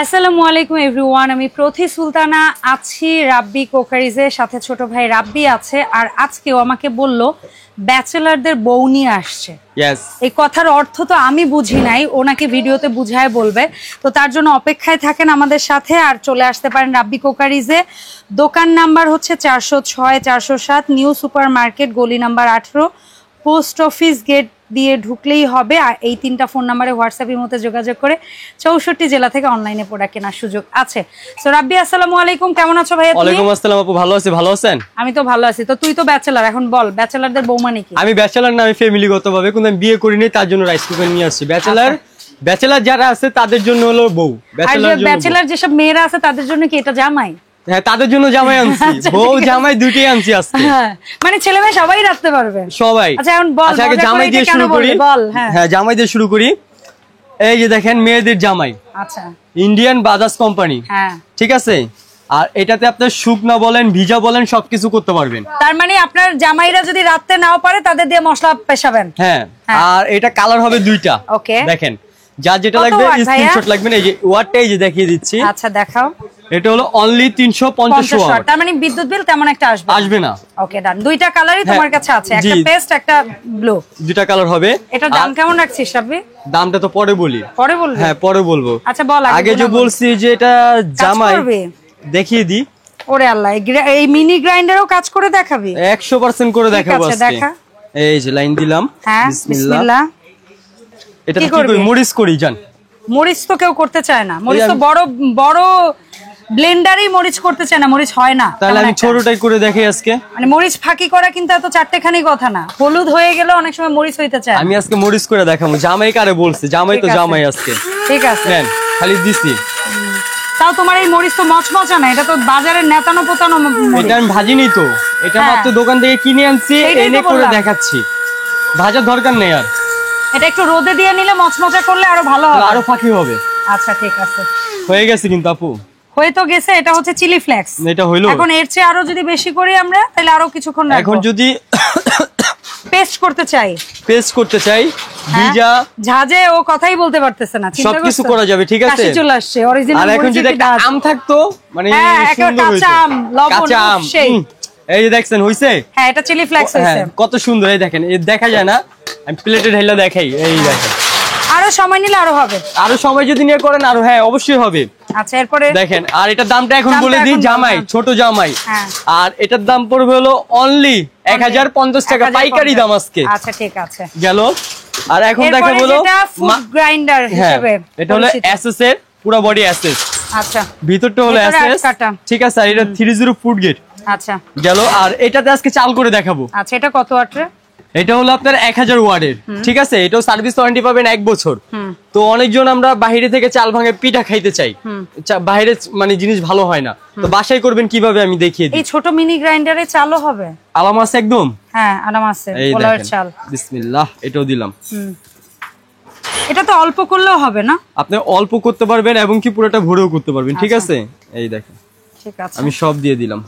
আসসালামু আলাইকুম এভরিওয়ান, আমি প্রথি সুলতানা আছি রাব্বি কোকারিজের সাথে। ছোট ভাই রাব্বি আছে, আর আজকেও আমাকে বলল ব্যাচেলারদের বউ নিয়ে আসছে। এই কথার অর্থ তো আমি বুঝি নাই, ওনাকে ভিডিওতে বুঝায় বলবে। তো তার জন্য অপেক্ষায় থাকেন আমাদের সাথে, আর চলে আসতে পারেন রাব্বি কোকারিজে। দোকান নাম্বার হচ্ছে 406 407 নিউ সুপার মার্কেট, গলি নাম্বার 18, পোস্ট অফিস গেট দিয়ে ঢুকলেই হবে। আর এই তিনটা ফোন নাম্বারে হোয়াটসঅ্যাপের মধ্যে যোগাযোগ করে 64 জেলা থেকে অনলাইনে প্রোডাক্ট কেনার সুযোগ আছে। সো রাব্বি, আসসালামু আলাইকুম, কেমন আছো ভাইয়া? ওয়ালাইকুম আসসালাম আপু, ভালো আছি। ভালো আছেন? আমি তো ভালো আছি। তো তুই তো ব্যাচেলার, এখন বল ব্যাচেলারদের বউ মানে কি? আমি ব্যাচেলার না, আমি ফ্যামিলিগতভাবে কোনো বিয়ে করিনি, তার জন্য রাইস কুকার নিয়ে আসছি। ব্যাচেলার যারা আছে তাদের জন্য হলো বউ। ব্যাচেলার যেসব মেয়েরা আছে তাদের জন্য কি এটা জামাই? হ্যাঁ, তাদের জন্য জামাই আনছি। বউ জামাই দুটোই আনছি আজকে। মানে ছেলে মেয়ে সবাই রাখতে পারবে, সবাই। আচ্ছা এখন বল, আগে জামাই দিয়ে শুরু করি। বল। হ্যাঁ, জামাই দিয়ে শুরু করি। এই যে দেখেন মেয়েদের জামাই, আচ্ছা, ইন্ডিয়ান বাজাজ কোম্পানি। হ্যাঁ, ঠিক আছে। আর এটাতে আপনি শুকনা বলেন ভিজা বলেন সবকিছু করতে পারবেন। তার মানে আপনার জামাইরা যদি রাখতে নাও পারে তাদের দিয়ে মশলা পেশাবেন। হ্যাঁ, আর এটা কালার হবে দুইটা। ওকে, দেখেন যা যেটা লাগবে স্ক্রিনশট লাগবে না। এই যে ওয়াটটা এই যে দেখিয়ে দিচ্ছি। আচ্ছা দেখাও। এটা হলো অনলি 350 ওয়াট। তার মানে বিদ্যুৎ বিল তেমন একটা আসবে না। ওকে ডান। দুইটা কালারই তোমার কাছে আছে, একটা পেস্ট একটা ব্লু, দুইটা কালার হবে। এটার দাম কেমন রাখছিস রাব্বি? দামটা তো পরে বলি। পরে বলবি? হ্যাঁ পরে বলবো। আচ্ছা বল। আগে যে বলছি যে এটা জামাই, দেখিয়ে দি। ওরে আল্লাহ, এই মিনি গ্রাইন্ডারও কাজ করে দেখাবি? 100% করে দেখাবো আজকে। দেখা। এই যে লাইন দিলাম। হ্যাঁ, বিসমিল্লাহ। এটা কি করি? মরিচ করি জান। মরিচ তো কেউ করতে চায় না, মরিচ তো বড় বড় ব্লেন্ডারই মরিচ করতে চায় না, মরিচ হয় না। তাহলে আমি ছোটটাই করে দেখাই আজকে। মানে মরিচ ফাঁকি করা কিন্তু এত চারটেখানি কথা না, হলুদ হয়ে গেলে অনেক সময় মরিচ হইতে চায়। আমি আজকে মরিচ করে দেখাবো। জামাই কারে বলছে? জামাই তো জামাই আজকে। ঠিক আছে, নেন, খালি দিছি। তাও তোমার এই মরিচ তো মচমচা না, এটা তো বাজারের নেতানো পোতানো মরিচ। এটা আমি ভাজিনি তো, এটা মাত্র দোকান থেকে কিনে আনছি, এনে করে দেখাচ্ছি। ভাজার দরকার নেই আর। এটা একটু রোদে দিয়ে নিলে মচমচা করলে আরো ভালো হবে, আরো ফাঁকি হবে। আচ্ছা ঠিক আছে, হয়ে গেছে কিন্তু আপু। হয়ে তো গেছে। এটা হচ্ছে চিলি ফ্লেক্স। এটা হইলো। এখন এর চেয়ে আরো যদি বেশি করি আমরা, তাহলে আরো কিছুক্ষণ রাখবো। এখন যদি পেস্ট করতে চাই ভিজা ঝাঁজে, ও কথাই বলতে পারতেছে না, সবকিছু করা যাবে। ঠিক আছে, চলে আসছে অরিজিনাল। আর এখন যদি আম থাকতো, মানে সুন্দর হইতো। কাঁচা আম, এই যে দেখছেন হইছে। হ্যাঁ, এটা চিলি ফ্লেক্স হইছে। কত সুন্দর। এই দেখেন, এই দেখা যায় না, আমি প্লেটে ঢেলে দেখাই। এই দেখেন, আরো সময় নিলে আরো হবে। আরো সময় যদি নিয়ে করেন আরো, হ্যাঁ অবশ্যই হবে। আচ্ছা, এরপরে দেখেন। আর এটার দামটা এখন বলে দিই। জামাই, ছোট জামাই। আর এটার দাম পড়বে হলো অনলি 1050 টাকা, পাইকারি দাম আজকে। আচ্ছা ঠিক আছে, গেল। আর এখন দেখা হলো ফুড গ্রাইন্ডার হিসেবে, এটা হলো এসএস এর পুরো বডি এসএস। আচ্ছা, ভিতরটা হলো এসএস। ঠিক আছে, আর এটা 30 ফুড গেট। আচ্ছা গেল। আর এটাতে আজকে চাল করে দেখাবো। আচ্ছা, এটা কত ওয়াটের? এটা হলো আপনার 1000 ওয়াটের। ঠিক আছে, এটাও সার্ভিস ওয়ারেন্টি পাবেন 1 বছর। তো অনেকজন আমরা বাইরে থেকে চাল ভাঙে পিঠা খাইতে চাই, বাইরে মানে জিনিস ভালো হয় না, তো বাসায় করবেন কিভাবে আমি দেখিয়ে দিই। এই ছোট মিনি গ্রাইন্ডারে চালও হবে? আলাম আছে একদম। হ্যাঁ আলাম আছে, পোলাওয়ের চাল। বিসমিল্লাহ, এটাও দিলাম। এটা তো অল্প করলেও হবে না? আপনি অল্প করতে পারবেন এবং কি পুরোটা ভরেও করতে পারবেন। ঠিক আছে, এই দেখেন। ঠিক আছে, আমি সব দিয়ে দিলাম।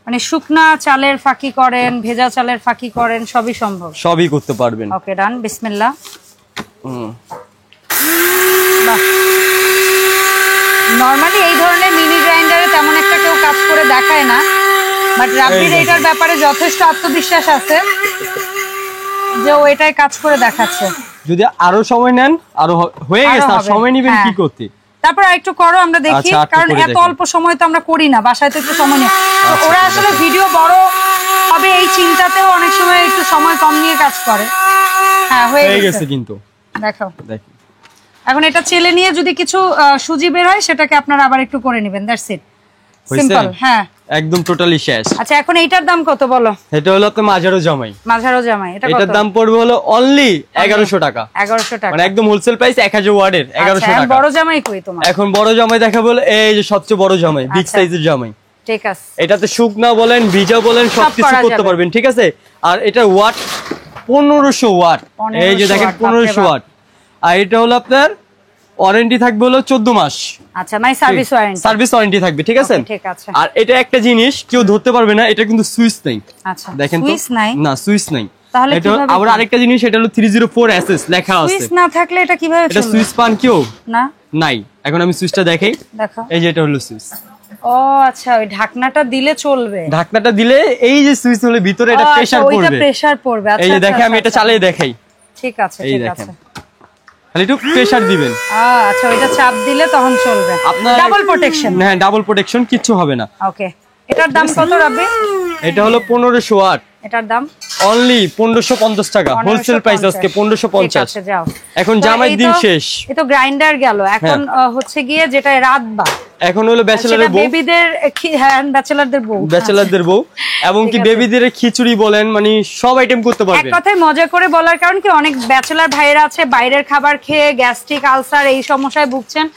মানে শুকনা চালের ফাঁকি করেন, ভেজা চালের ফাঁকি করেন, সবই সম্ভব, সবই করতে পারবেন। ওকে ডান, বিসমিল্লাহ। নরমালি এই ধরনের মিনি গ্রাইন্ডারে তেমন একটা কেউ কাজ করে দেখায় না, বাট রাব্বির এটার ব্যাপারে যথেষ্ট আত্মবিশ্বাস আছে যে ও এটাই কাজ করে দেখাচ্ছে। যদি আরো সময় নেন আরো হয়ে গেছে, আর সময় নেবেন কি করতে। তারপর একটু করো, আমরা দেখি, কারণ এত অল্প সময় তো আমরা করি না, বাসায় তো একটু সময় নেই। ওরা আসলে ভিডিও বড় হবে এই চিন্তাতেও অনেক সময় একটু সময় কম নিয়ে কাজ করে। হ্যাঁ হয়ে গেছে কিন্তু। দেখাও, দেখি। এখন এটা চেলে নিয়ে যদি কিছু সুজি বের হয় সেটাকে আপনারা আবার একটু করে নেবেন। That's it, simple. হ্যাঁ একদম টোটালি শেষ। আচ্ছা, এখন এইটার দাম কত বলো? এটা হলো আপনার মাঝারো জামাই। মাঝারো জামাই, এটার দাম পড়বে হলো অনলি 1100 টাকা। 1100 টাকা, মানে একদম হোলসেল প্রাইস 1000 ওয়াটের 1100 টাকা। বড় জামাই কই তোমার? এখন বড় জামাই দেখাবো। এই যে সবচেয়ে বড় জামাই, বিগ সাইজের জামাই। ঠিক আছে, এটাতে শুকনা বলেন ভিজা বলেন সবকিছু করতে পারবেন। ঠিক আছে, আর এটা ওয়াট 1500 ওয়াট। এই যে দেখেন 1500 ওয়াট। আর এটা হলো আপনার ওয়ারেন্টি থাকবে হলো 14 মাস। আচ্ছা, মানে সার্ভিস ওয়ারেন্টি থাকবে। ঠিক আছে, ঠিক আছে। আর এটা একটা জিনিস কেউ ধরতে পারবে না, এটা কিন্তু সুইচ নাই। আচ্ছা, দেখেন তো, সুইচ নাই না সুইচ নাই। তাহলে এটা আবার আরেকটা জিনিস, এটা হলো 304 এসএস লেখা আছে। সুইচ না থাকলে এটা কিভাবে? এটা সুইচ পান কেউ না, নাই। এখন আমি সুইচটা দেখাই। দেখো, এই যে এটা হলো সুইচ। ও আচ্ছা, ওই ঢাকনাটা দিলে চলবে। ঢাকনাটা দিলে এই যে সুইচ হলে ভিতরে এটা প্রেসার পড়বে। ওইটা প্রেসার পড়বে। আচ্ছা এই যে দেখে আমি এটা চালিয়ে দেখাই। ঠিক আছে, এই ঠিক দেখেন, আছে। খালি একটু প্রেসার দিবেন। আচ্ছা, ওইটা চাপ দিলে তখন চলবে। আপনার ডাবল প্রোটেকশন? হ্যাঁ, ডাবল প্রোটেকশন, কিচ্ছু হবে না। ওকে, এটার দাম কত রাব্বি? এটা হলো 1500 ওয়াট। এটার দাম অনলি 1550 টাকা, হোলসেল প্রাইস আজকে 1550। যাও, এখন জামাই দিন শেষ। এই তো গ্রাইন্ডার গেল, এখন হচ্ছে গিয়ে যেটা রাত বা এখন হলো ব্যাচেলরের বউ, বেবিদের, হ্যাঁ ব্যাচেলরদের বউ, ব্যাচেলরদের বউ, এবং কি বেবিদের খিচুড়ি বলেন, মানে সব আইটেম করতে পারবেন। এক কথায় মজা করে বলার কারণ কি, অনেক ব্যাচেলর ভাইয়েরা আছে বাইরের খাবার খেয়ে গ্যাস্ট্রিক আলসার এই সমস্যায় ভুগছেন,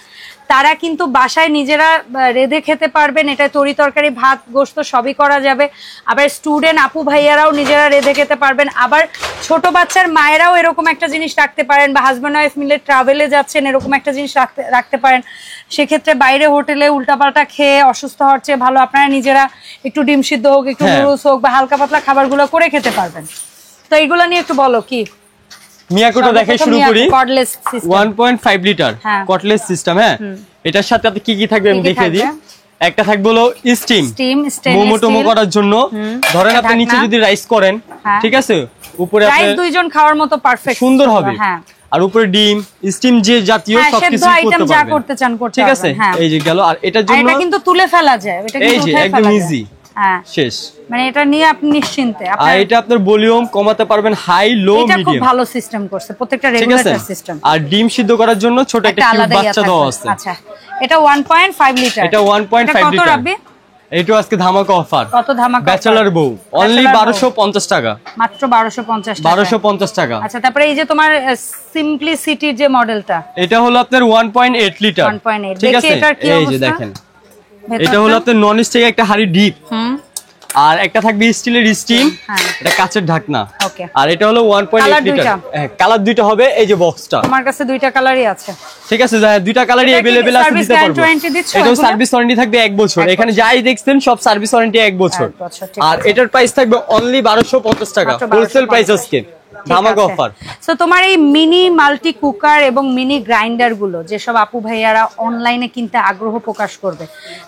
তারা কিন্তু বাসায় নিজেরা রেঁধে খেতে পারবেন। এটা তরি তরকারি ভাত গোশত সবই করা যাবে। আবার স্টুডেন্ট আপু ভাইয়ারাও নিজেরা রেঁধে খেতে পারবেন। আবার ছোট বাচ্চার মায়েরাও এরকম একটা জিনিস রাখতে পারেন, বা হাজব্যান্ড ওয়াইফ মিলে ট্রাভেলে যাচ্ছেন এরকম একটা জিনিস রাখতে পারেন। সেক্ষেত্রে বাইরে হোটেলে উল্টাপাল্টা খেয়ে অসুস্থ হওয়ার চেয়ে ভালো আপনারা নিজেরা একটু ডিম সিদ্ধ হোক, একটু নুডলস হোক, বা হালকা পাতলা খাবারগুলো করে খেতে পারবেন। তো এইগুলো নিয়ে একটু বলো কি। মিয়াকোটা দেখাই শুরু করি। Cordless system 1.5 litre cordless system. হ্যাঁ, এটার সাথে আপনি কি কি থাকবে আমি দেখিয়ে দিই। একটা থাকবে হলো স্টিম, মোমো টোমো করার জন্য। ধরেন আপনি নিচে যদি রাইস করেন, ঠিক আছে, উপরে আপনি রাইস দুইজন খাওয়ার মতো পারফেক্ট সুন্দর হবে। হ্যাঁ, আর উপরে ডিম স্টিম যে জাতীয় সবকিছু আইটেম যা করতে চান করতে ঠিক আছে। এই যে গেল। আর এটার জন্য এটা কিন্তু তুলে ফেলা যায়, এটা কিন্তু উঠায় ফেলা যায়, একদম ইজি। হ্যাঁ, শেষ। মানে এটা নিয়ে আপনি নিশ্চিন্তে আর এটা আপনার ভলিউম কমাতে পারবেন, হাই লো মিডিয়াম। এটা খুব ভালো সিস্টেম করছে, প্রত্যেকটা রেগুলেটর সিস্টেম। আর ডিম সিদ্ধ করার জন্য ছোট একটা কিউব বাচ্চা দাও আছে। আচ্ছা, এটা 1.5 লিটার। এটা 1.5 লিটার। কত রাব্বি? এইটা আজকে ধামাকা অফার। কত ধামাকা? ব্যাচেলর বউ অনলি 1250 টাকা, মাত্র 1250 টাকা। 1250 টাকা। আচ্ছা, তারপরে এই যে তোমার সিম্পলিসিটির যে মডেলটা, এটা হলো আপনার 1.8 লিটার। 1.8, ঠিক আছে। এই যে দেখেন, এটা হলো আপনার নন স্টিক একটা হাড়ি ডিপ। আর একটা থাকবে স্টিলের স্টিম, এটা কাচের ঢাকনা। ওকে। আর এটা হলো 1.8 লিটার। হ্যাঁ, কালার দুইটা হবে। এই যে বক্সটা আমার কাছে দুইটা কালারই আছে। ঠিক আছে, দুইটা কালারই अवेलेबल আছে, দিতে পারবো। এটাও সার্ভিস ওয়ারেন্টি থাকবে 1 বছর। এখানে যাই দেখছেন সব সার্ভিস ওয়ারেন্টি 1 বছর। আর এটার প্রাইস থাকবে অনলি 1250 টাকা, হোলসেল প্রাইস আজকে ধামাকা অফার। সো তোমার এই মিনি মাল্টি কুকার এবং মিনি গ্রাইন্ডার গুলো যেসব আপু ভাইয়ারা অনলাইনে কিনতে আগ্রহ প্রকাশ করবে,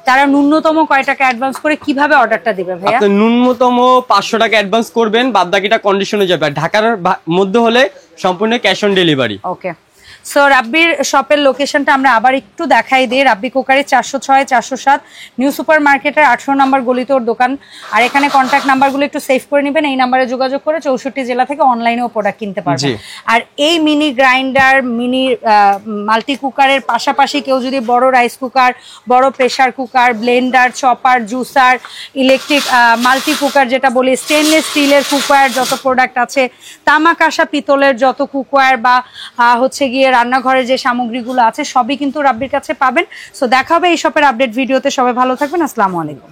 তারা ন্যূনতম কয় টাকা অ্যাডভান্স করে কিভাবে অর্ডারটা দিবে ভাইয়া? আপনি ন্যূনতম 500 টাকা অ্যাডভান্স করবেন, বাদ বাকিটা কন্ডিশনে যাবে। আর ঢাকার মধ্যে হলে সম্পূর্ণ cash on delivery. Okay. So রাব্বির শপের লোকেশনটা আমরা আবার একটু দেখাই দিই। রাব্বি কুকারি 406 407 নিউ সুপার মার্কেটের 18 নম্বর গলিতে ওর দোকান। আর এখানে কন্ট্যাক্ট নাম্বারগুলো একটু সেভ করে নেবেন, এই নাম্বারে যোগাযোগ করে 64 জেলা থেকে অনলাইনেও প্রোডাক্ট কিনতে পারবেন। আর এই মিনি গ্রাইন্ডার, মিনি মাল্টি কুকারের পাশাপাশি কেউ যদি বড় রাইস কুকার, বড় pressure cooker, Blender, chopper, juicer, electric multi cooker যেটা বলি, স্টেনলেস স্টিলের কুকার যত প্রোডাক্ট আছে, তামা কাঁসা পিতলের যত কুকার বা হচ্ছে গিয়ে রান্নাঘরের যে সামগ্রীগুলো আছে সবই কিন্তু রাব্বির কাছে পাবেন। সো দেখা হবে এই শপের আপডেট ভিডিওতে। সবাই ভালো থাকবেন, আসসালামু আলাইকুম।